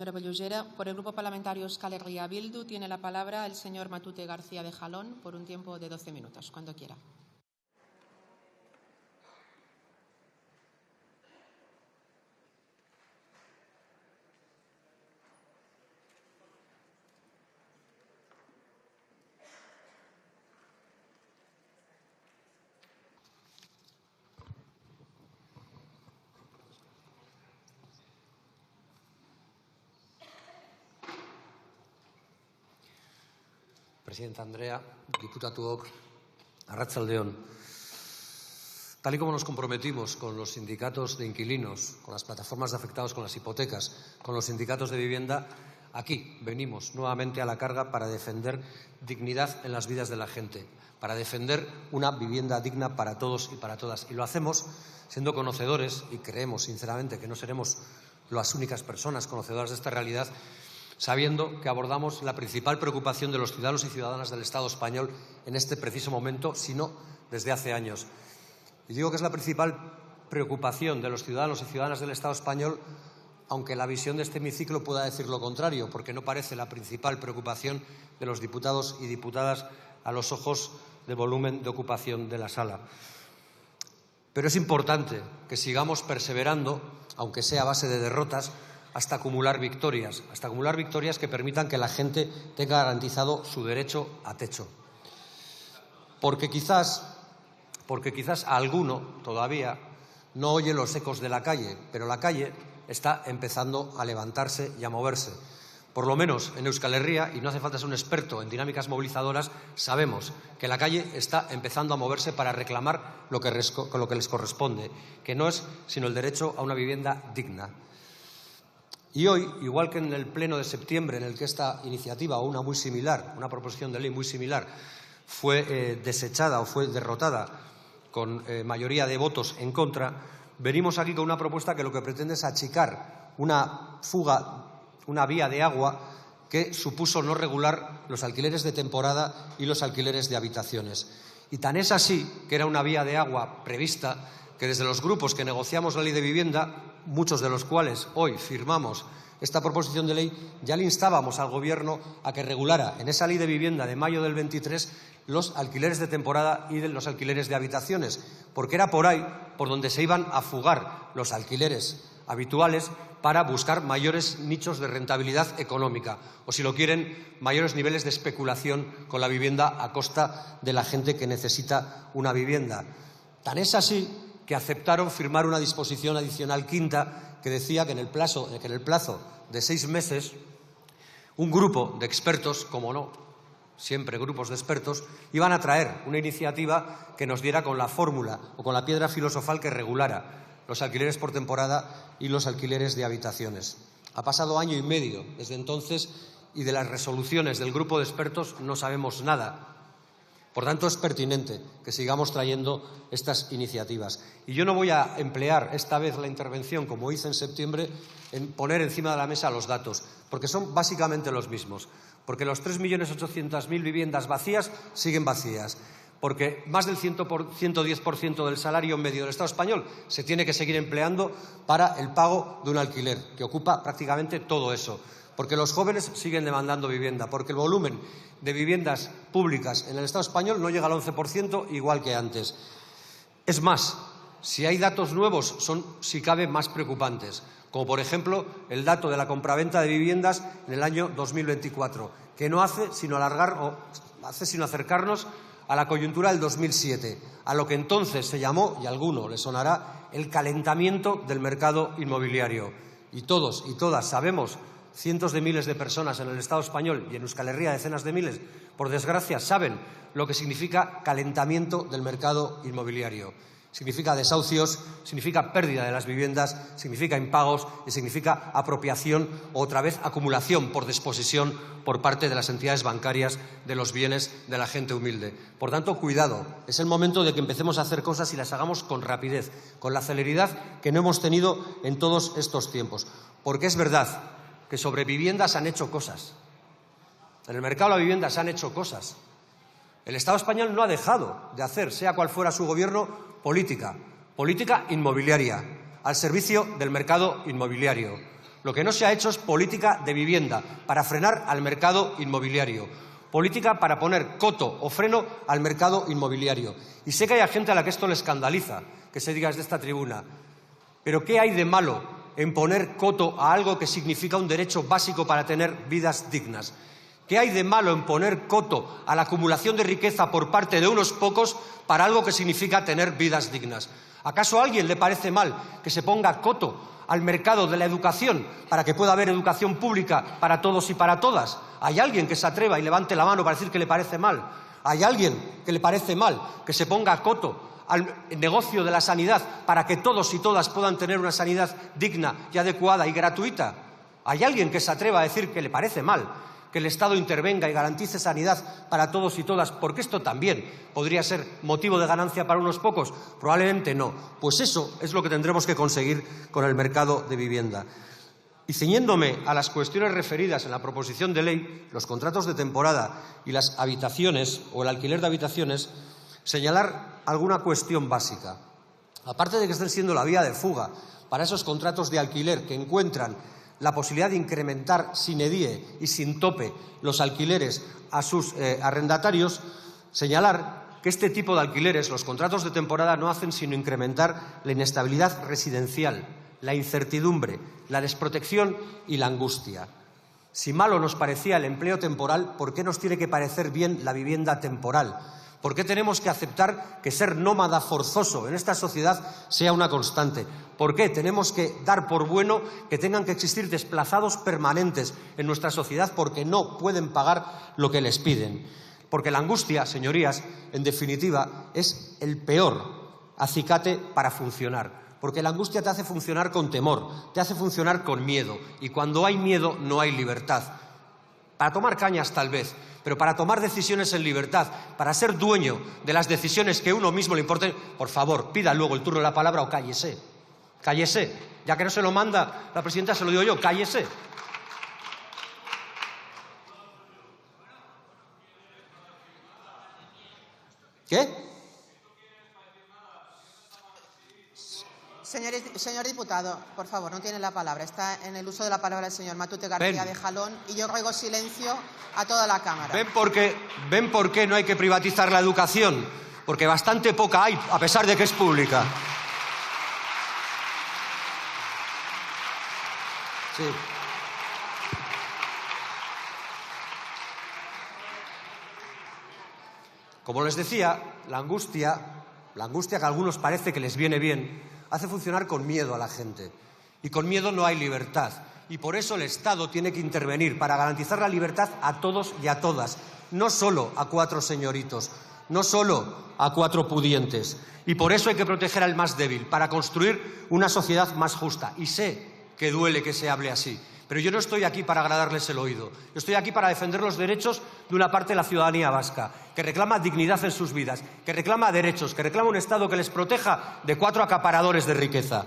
Señora Bollugera, por el Grupo Parlamentario Euskal Herria Bildu tiene la palabra el señor Matute García de Jalón por un tiempo de 12 minutos, cuando quiera. Presidenta Andrea, diputatuok, arratsalde on. Tal y como nos comprometimos con los sindicatos de inquilinos, con las plataformas de afectados con las hipotecas, con los sindicatos de vivienda, aquí venimos nuevamente a la carga para defender dignidad en las vidas de la gente, para defender una vivienda digna para todos y para todas. Y lo hacemos siendo conocedores, y creemos sinceramente que no seremos las únicas personas conocedoras de esta realidad, sabiendo que abordamos la principal preocupación de los ciudadanos y ciudadanas del Estado español en este preciso momento, sino desde hace años. Y digo que es la principal preocupación de los ciudadanos y ciudadanas del Estado español, aunque la visión de este hemiciclo pueda decir lo contrario, porque no parece la principal preocupación de los diputados y diputadas a los ojos del volumen de ocupación de la sala. Pero es importante que sigamos perseverando, aunque sea a base de derrotas, hasta acumular victorias que permitan que la gente tenga garantizado su derecho a techo. Porque quizás alguno todavía no oye los ecos de la calle, pero la calle está empezando a levantarse y a moverse. Por lo menos en Euskal Herria, y no hace falta ser un experto en dinámicas movilizadoras, sabemos que la calle está empezando a moverse para reclamar lo que les corresponde, que no es sino el derecho a una vivienda digna. Y hoy, igual que en el pleno de septiembre, en el que esta iniciativa o una muy similar, una proposición de ley muy similar, fue desechada o fue derrotada con mayoría de votos en contra, venimos aquí con una propuesta que lo que pretende es achicar una fuga, una vía de agua que supuso no regular los alquileres de temporada y los alquileres de habitaciones. Y tan es así que era una vía de agua prevista que desde los grupos que negociamos la ley de vivienda, muchos de los cuales hoy firmamos esta proposición de ley, ya le instábamos al Gobierno a que regulara en esa ley de vivienda de mayo del 23 los alquileres de temporada y los alquileres de habitaciones, porque era por ahí por donde se iban a fugar los alquileres habituales para buscar mayores nichos de rentabilidad económica o, si lo quieren, mayores niveles de especulación con la vivienda a costa de la gente que necesita una vivienda. Tan es así que aceptaron firmar una disposición adicional quinta que decía que en el plazo de 6 meses un grupo de expertos, como no, siempre grupos de expertos, iban a traer una iniciativa que nos diera con la fórmula o con la piedra filosofal que regulara los alquileres por temporada y los alquileres de habitaciones. Ha pasado año y medio desde entonces y de las resoluciones del grupo de expertos no sabemos nada. Por tanto, es pertinente que sigamos trayendo estas iniciativas. Y yo no voy a emplear esta vez la intervención, como hice en septiembre, en poner encima de la mesa los datos, porque son básicamente los mismos. Porque los 3.800.000 viviendas vacías siguen vacías. Porque más del 110% del salario medio del Estado español se tiene que seguir empleando para el pago de un alquiler, que ocupa prácticamente todo eso. Porque los jóvenes siguen demandando vivienda, porque el volumen de viviendas públicas en el Estado español no llega al 11%, igual que antes. Es más, si hay datos nuevos, son, si cabe, más preocupantes, como por ejemplo el dato de la compraventa de viviendas en el año 2024, que no hace sino acercarnos a la coyuntura del 2007, a lo que entonces se llamó, y a alguno le sonará, el calentamiento del mercado inmobiliario. Y todos y todas sabemos, cientos de miles de personas en el Estado español y en Euskal Herria decenas de miles, por desgracia, saben lo que significa calentamiento del mercado inmobiliario. Significa desahucios, significa pérdida de las viviendas, significa impagos y significa apropiación o otra vez acumulación por desposesión por parte de las entidades bancarias de los bienes de la gente humilde. Por tanto, cuidado, es el momento de que empecemos a hacer cosas y las hagamos con rapidez, con la celeridad que no hemos tenido en todos estos tiempos. Porque es verdad que sobre viviendas han hecho cosas. En el mercado de la vivienda se han hecho cosas. El Estado español no ha dejado de hacer, sea cual fuera su gobierno, política inmobiliaria, al servicio del mercado inmobiliario. Lo que no se ha hecho es política de vivienda para frenar al mercado inmobiliario, política para poner coto o freno al mercado inmobiliario. Y sé que hay gente a la que esto le escandaliza, que se diga desde esta tribuna, pero ¿qué hay de malo en poner coto a algo que significa un derecho básico para tener vidas dignas? ¿Qué hay de malo en poner coto a la acumulación de riqueza por parte de unos pocos para algo que significa tener vidas dignas? ¿Acaso a alguien le parece mal que se ponga coto al mercado de la educación para que pueda haber educación pública para todos y para todas? ¿Hay alguien que se atreva y levante la mano para decir que le parece mal? ¿Hay alguien que le parece mal que se ponga coto al negocio de la sanidad para que todos y todas puedan tener una sanidad digna y adecuada y gratuita? ¿Hay alguien que se atreva a decir que le parece mal que el Estado intervenga y garantice sanidad para todos y todas, porque esto también podría ser motivo de ganancia para unos pocos? Probablemente no. Pues eso es lo que tendremos que conseguir con el mercado de vivienda. Y ciñéndome a las cuestiones referidas en la proposición de ley, los contratos de temporada y las habitaciones o el alquiler de habitaciones, señalar alguna cuestión básica. Aparte de que estén siendo la vía de fuga para esos contratos de alquiler que encuentran la posibilidad de incrementar sin edie y sin tope los alquileres a sus arrendatarios, señalar que este tipo de alquileres, los contratos de temporada, no hacen sino incrementar la inestabilidad residencial, la incertidumbre, la desprotección y la angustia. Si malo nos parecía el empleo temporal, ¿por qué nos tiene que parecer bien la vivienda temporal? ¿Por qué tenemos que aceptar que ser nómada forzoso en esta sociedad sea una constante? ¿Por qué tenemos que dar por bueno que tengan que existir desplazados permanentes en nuestra sociedad porque no pueden pagar lo que les piden? Porque la angustia, señorías, en definitiva, es el peor acicate para funcionar. Porque la angustia te hace funcionar con temor, te hace funcionar con miedo. Y cuando hay miedo no hay libertad. Para tomar cañas tal vez, pero para tomar decisiones en libertad, para ser dueño de las decisiones que uno mismo le importen, por favor, pida luego el turno de la palabra o cállese. Cállese. Ya que no se lo manda la presidenta, se lo digo yo, cállese. ¿Qué? Señor diputado, por favor, no tiene la palabra. Está en el uso de la palabra el señor Matute García de Jalón y yo ruego silencio a toda la Cámara. ¿Ven por qué no hay que privatizar la educación? Porque bastante poca hay, a pesar de que es pública. Sí. Como les decía, la angustia que a algunos parece que les viene bien, hace funcionar con miedo a la gente. Y con miedo no hay libertad. Y por eso el Estado tiene que intervenir para garantizar la libertad a todos y a todas. No solo a 4 señoritos, no solo a 4 pudientes. Y por eso hay que proteger al más débil, para construir una sociedad más justa. Y sé que duele que se hable así. Pero yo no estoy aquí para agradarles el oído. Yo estoy aquí para defender los derechos de una parte de la ciudadanía vasca, que reclama dignidad en sus vidas, que reclama derechos, que reclama un Estado que les proteja de 4 acaparadores de riqueza.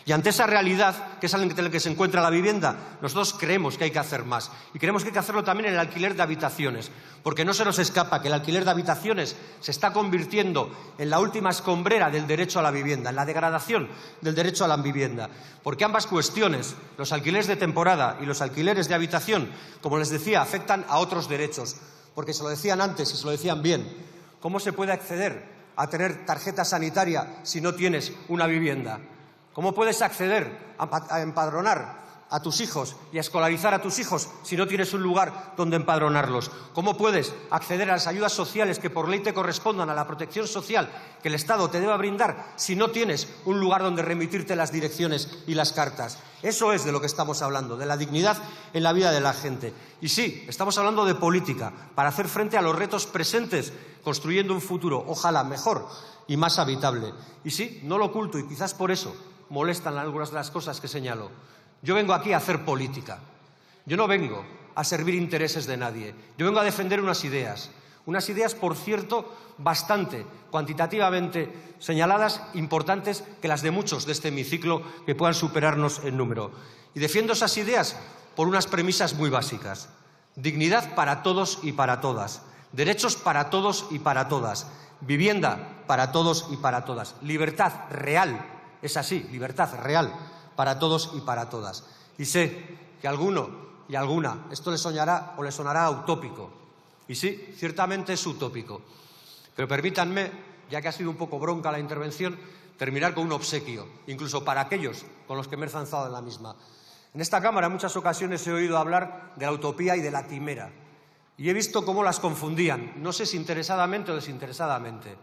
Y ante esa realidad, que es en la que se encuentra la vivienda, nosotros creemos que hay que hacer más. Y creemos que hay que hacerlo también en el alquiler de habitaciones, porque no se nos escapa que el alquiler de habitaciones se está convirtiendo en la última escombrera del derecho a la vivienda, en la degradación del derecho a la vivienda. Porque ambas cuestiones, los alquileres de temporada y los alquileres de habitación, como les decía, afectan a otros derechos. Porque se lo decían antes y se lo decían bien. ¿Cómo se puede acceder a tener tarjeta sanitaria si no tienes una vivienda? ¿Cómo puedes acceder a empadronar a tus hijos y a escolarizar a tus hijos si no tienes un lugar donde empadronarlos? ¿Cómo puedes acceder a las ayudas sociales que por ley te correspondan, a la protección social que el Estado te deba brindar si no tienes un lugar donde remitirte las direcciones y las cartas? Eso es de lo que estamos hablando, de la dignidad en la vida de la gente. Y sí, estamos hablando de política para hacer frente a los retos presentes, construyendo un futuro, ojalá mejor y más habitable. Y sí, no lo oculto y quizás por eso molestan algunas de las cosas que señalo. Yo vengo aquí a hacer política. Yo no vengo a servir intereses de nadie. Yo vengo a defender unas ideas, por cierto, bastante cuantitativamente señaladas, importantes, que las de muchos de este hemiciclo que puedan superarnos en número. Y defiendo esas ideas por unas premisas muy básicas. Dignidad para todos y para todas. Derechos para todos y para todas. Vivienda para todos y para todas. Libertad real. Es así, libertad real para todos y para todas. Y sé que a alguno y a alguna esto le sonará o le sonará utópico. Y sí, ciertamente es utópico. Pero permítanme, ya que ha sido un poco bronca la intervención, terminar con un obsequio, incluso para aquellos con los que me he zanzado en la misma. En esta Cámara en muchas ocasiones he oído hablar de la utopía y de la quimera. Y he visto cómo las confundían, no sé si interesadamente o desinteresadamente.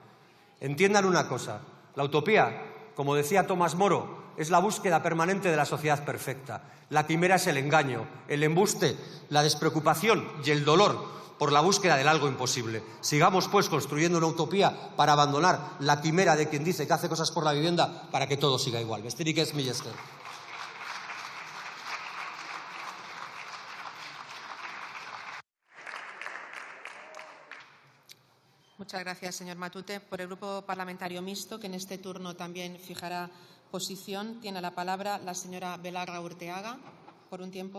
Entiendan una cosa, la utopía, como decía Tomás Moro, es la búsqueda permanente de la sociedad perfecta. La quimera es el engaño, el embuste, la despreocupación y el dolor por la búsqueda del algo imposible. Sigamos, pues, construyendo una utopía para abandonar la quimera de quien dice que hace cosas por la vivienda para que todo siga igual. Besterik ez, mila esker. Muchas gracias, señor Matute. Por el Grupo Parlamentario Mixto, que en este turno también fijará posición, tiene la palabra la señora Belarra Urteaga, por un tiempo